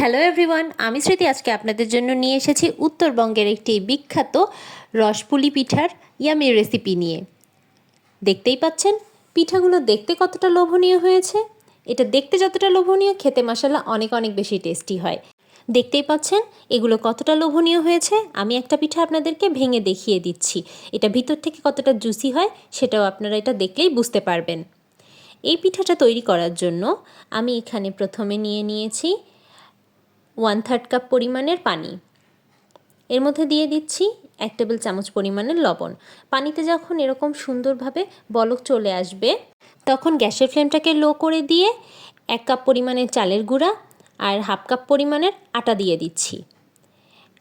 Hello everyone, আমি স্মৃতি। আজকে আপনাদের জন্য নিয়ে এসেছি উত্তরবঙ্গের একটি বিখ্যাত রসপুলি পিঠার ইয়ামি রেসিপি নিয়ে। দেখতেই পাচ্ছেন পিঠাগুলো দেখতে কতটা লোভনীয় হয়েছে। এটা দেখতে যতটা লোভনীয়, খেতে মাশাআল্লাহ অনেক অনেক বেশি টেস্টি হয়। দেখতেই পাচ্ছেন এগুলো কতটা লোভনীয় হয়েছে। আমি একটা পিঠা আপনাদেরকে ভেঙে দেখিয়ে দিচ্ছি। এটা ভিতর থেকে কতটা জুসি হয় সেটাও আপনারা এটা দেখলেই বুঝতে পারবেন। এই পিঠাটা তৈরি করার জন্য আমি এখানে প্রথমে নিয়েছি 1/3 কাপ পরিমাণের পানি। এর মধ্যে দিয়ে দিচ্ছি 1 টেবিল চামচ পরিমাণের লবণ। পানিতে যখন এরকম সুন্দরভাবে বলক চলে আসবে তখন গ্যাসের ফ্লেমটাকে লো করে দিয়ে 1 কাপ পরিমাণের চালের গুঁড়া আর 1/2 কাপ পরিমাণের আটা দিয়ে দিচ্ছি।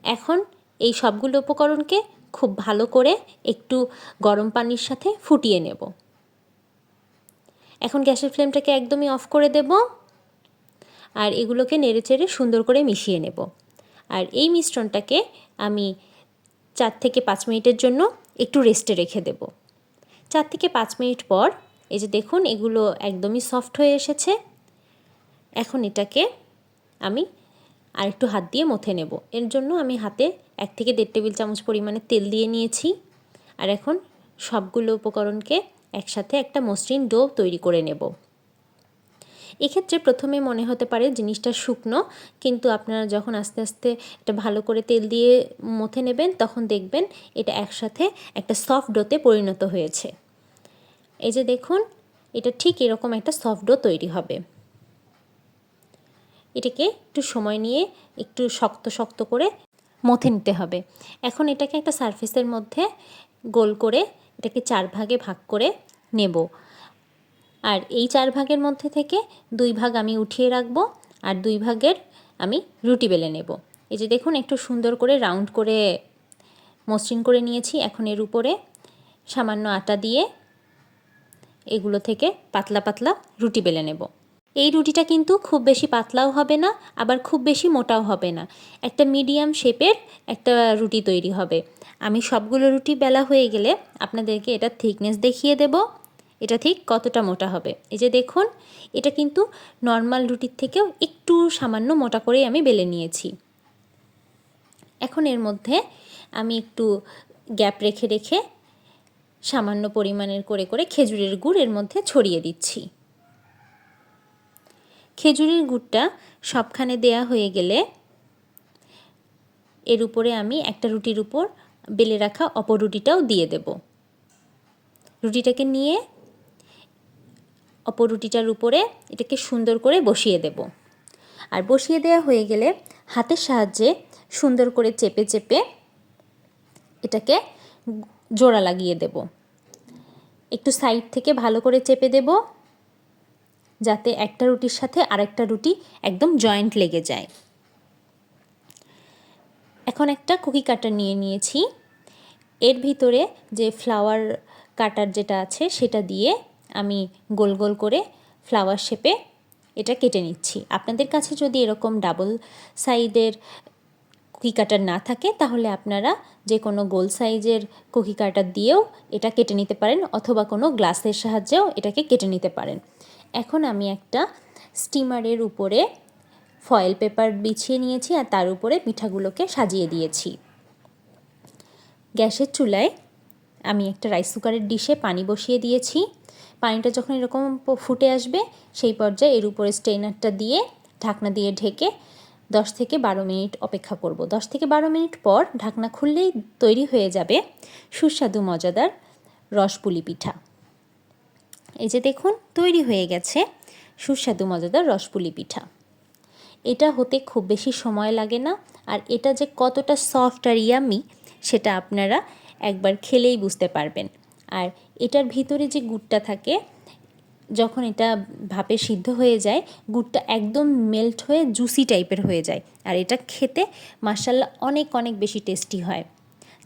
এখন এই সবগুলো উপকরণকে খুব ভালো করে একটু গরম পানির সাথে ফুটিয়ে নেব। এখন গ্যাসের ফ্লেমটাকে একদমই অফ করে দেব আর এগুলোকে নেড়েচেড়ে সুন্দর করে মিশিয়ে নেব। আর এই মিশ্রণটাকে আমি 4 থেকে 5 মিনিটের জন্য একটু রেস্টে রেখে দেব। 4 থেকে 5 মিনিট পর এই যে দেখুন এগুলো একদমই সফট হয়ে এসেছে। এখন এটাকে আমি আরেকটু হাত দিয়ে মথে নেব। এর জন্য আমি হাতে 1 থেকে 1.5 টেবিল চামচ পরিমাণে তেল দিয়ে নিয়েছি। আর এখন সবগুলো উপকরণকে একসাথে একটা মসৃণ ডো তৈরি করে নেব। এক্ষেত্রে প্রথমে মনে হতে পারে জিনিসটা শুকনো, কিন্তু আপনারা যখন আস্তে আস্তে এটা ভালো করে তেল দিয়ে মথে নেবেন তখন দেখবেন এটা একসাথে একটা সফট ডোতে পরিণত হয়েছে। এই যে দেখুন এটা ঠিক এরকম একটা সফট ডো তৈরি হবে। এটাকে একটু সময় নিয়ে একটু শক্ত শক্ত করে মথে নিতে হবে। এখন এটাকে একটা সারফেসের মধ্যে গোল করে এটাকে 4 ভাগে ভাগ করে নেব। আর এই 4 ভাগের মধ্যে থেকে 2 ভাগ আমি উঠিয়ে রাখবো আর 2 ভাগের আমি রুটি বেলে নেব। এই যে দেখুন একটু সুন্দর করে রাউন্ড করে মসৃণ করে নিয়েছি। এখন এর উপরে সামান্য আটা দিয়ে এগুলো থেকে পাতলা পাতলা রুটি বেলে নেব। এই রুটিটা কিন্তু খুব বেশি পাতলাও হবে না, আবার খুব বেশি মোটাও হবে না। একটা মিডিয়াম শেপের একটা রুটি তৈরি হবে। আমি সবগুলো রুটি বেলা হয়ে গেলে আপনাদেরকে এটা থিকনেস দেখিয়ে দেব, এটা ঠিক কতটা মোটা হবে। এই যে দেখুন এটা কিন্তু নর্মাল রুটির থেকেও একটু সামান্য মোটা করেই আমি বেলে নিয়েছি। এখন এর মধ্যে আমি একটু গ্যাপ রেখে রেখে সামান্য পরিমাণের করে করে খেজুরের গুড় এর মধ্যে ছড়িয়ে দিচ্ছি। খেজুরের গুড়টা সবখানে দেয়া হয়ে গেলে এর উপরে আমি একটা রুটির উপর বেলে রাখা অপর রুটিটাও দিয়ে দেব। রুটিটাকে নিয়ে অপর রুটিটার উপরে এটাকে সুন্দর করে বসিয়ে দেব। আর বসিয়ে দেওয়া হয়ে গেলে হাতের সাহায্যে সুন্দর করে চেপে চেপে এটাকে জোড়া লাগিয়ে দেব। একটু সাইড থেকে ভালো করে চেপে দেব যাতে একটা রুটির সাথে আরেকটা রুটি একদম জয়েন্ট লেগে যায়। এখন একটা কুকি কাটার নিয়েছি। এর ভিতরে যে ফ্লাওয়ার কাটার যেটা আছে সেটা দিয়ে আমি গোল গোল করে ফ্লাওয়ার শেপে এটা কেটে নিচ্ছি। আপনাদের কাছে যদি এরকম ডাবল সাইডের কুকি কাটার না থাকে তাহলে আপনারা যে কোনো গোল সাইজের কুকি কাটার দিয়েও এটা কেটে নিতে পারেন, অথবা কোনো গ্লাসের সাহায্যেও এটাকে কেটে নিতে পারেন। এখন আমি একটা স্টিমারের উপরে ফয়েল পেপার বিছিয়ে নিয়েছি আর তার উপরে পিঠাগুলোকে সাজিয়ে দিয়েছি। গ্যাসের চুলায় আমি একটা রাইস কুকারের ডিশে পানি বসিয়ে দিয়েছি। পানিটা যখন এরকম ফুটে আসবে সেই পর্যায়ে এর উপরে স্ট্রেনারটা দিয়ে ঢাকনা দিয়ে ঢেকে 10 থেকে 12 মিনিট অপেক্ষা করব। 10 থেকে 12 মিনিট পর ঢাকনা খুললেই তৈরি হয়ে যাবে সুস্বাদু মজাদার রসপুলি পিঠা। এই যে দেখুন তৈরি হয়ে গেছে সুস্বাদু মজাদার রসপুলি পিঠা। এটা হতে খুব বেশি সময় লাগে না, আর এটা যে কতটা সফট আর ইয়ামি সেটা আপনারা একবার খেলেই বুঝতে পারবেন। আর এটার ভিতরে যে গুড়টা থাকে যখন এটা ভাপে সিদ্ধ হয়ে যায় গুড়টা একদম মেল্ট হয়ে জুসি টাইপের হয়ে যায়, আর এটা খেতে মাশাআল্লাহ অনেক অনেক বেশি টেস্টি হয়।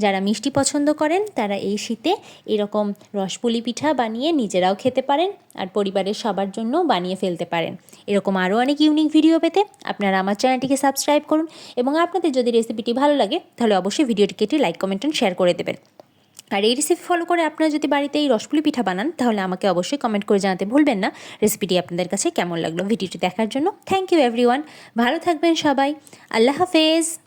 যারা মিষ্টি পছন্দ করেন তারা এই শীতে এরকম রসপুলি পিঠা বানিয়ে নিজেরাও খেতে পারেন আর পরিবারের সবার জন্য বানিয়ে ফেলতে পারেন। এরকম আরও অনেক ইউনিক ভিডিও পেতে আপনারা আমার চ্যানেলটিকে সাবস্ক্রাইব করুন, এবং আপনাদের যদি রেসিপিটি ভালো লাগে তাহলে অবশ্যই ভিডিওটিকে একটি লাইক, কমেন্ট অ্যান্ড শেয়ার করে দেবেন। আর এই রেসিপি ফলো করে আপনারা যদি বাড়িতে এই রসপুলি পিঠা বানান তাহলে আমাকে অবশ্যই কমেন্ট করে জানাতে ভুলবেন না রেসিপিটি আপনাদের কাছে কেমন লাগলো। ভিডিওটি দেখার জন্য থ্যাংক ইউ এভরিওয়ান। ভালো থাকবেন সবাই। আল্লাহ হাফেজ।